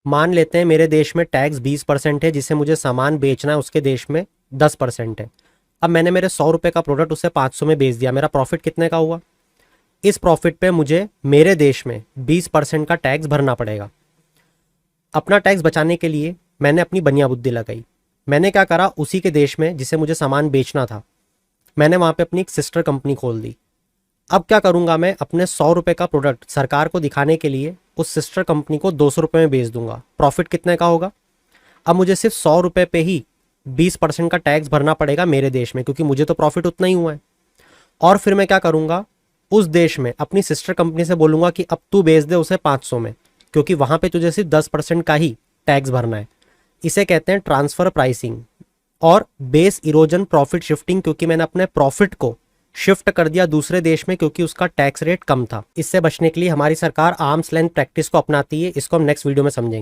मान लेते हैं मेरे देश में टैक्स 20% है, जिसे मुझे सामान बेचना है उसके देश में 10% है। अब मैंने मेरे 100 रुपये का प्रोडक्ट उसे 500 में बेच दिया, मेरा प्रॉफिट कितने का हुआ? इस प्रॉफिट पे मुझे मेरे देश में 20% का टैक्स भरना पड़ेगा। अपना टैक्स बचाने के लिए मैंने अपनी बनिया बुद्धि लगाई। मैंने क्या करा, उसी के देश में जिसे मुझे सामान बेचना था, मैंने वहाँ पे अपनी एक सिस्टर कंपनी खोल दी। अब क्या करूँगा, मैं अपने 100 रुपये का प्रोडक्ट सरकार को दिखाने के लिए उस सिस्टर कंपनी को 200 रुपये में बेच दूंगा। प्रॉफिट कितने का होगा? अब मुझे सिर्फ 100 रुपये पे ही 20% का टैक्स भरना पड़ेगा मेरे देश में, क्योंकि मुझे तो प्रॉफिट उतना ही हुआ है। और फिर मैं क्या करूँगा, उस देश में अपनी सिस्टर कंपनी से बोलूँगा कि अब तू बेच दे उसे 500 में, क्योंकि वहाँ पे तुझे सिर्फ 10% का ही टैक्स भरना है। इसे कहते हैं ट्रांसफ़र प्राइसिंग और बेस इरोजन प्रॉफिट शिफ्टिंग, क्योंकि मैंने अपने प्रॉफिट को शिफ्ट कर दिया दूसरे देश में क्योंकि उसका टैक्स रेट कम था। इससे बचने के लिए हमारी सरकार आर्म्स लेंथ प्रैक्टिस को अपनाती है। इसको हम नेक्स्ट वीडियो में समझेंगे।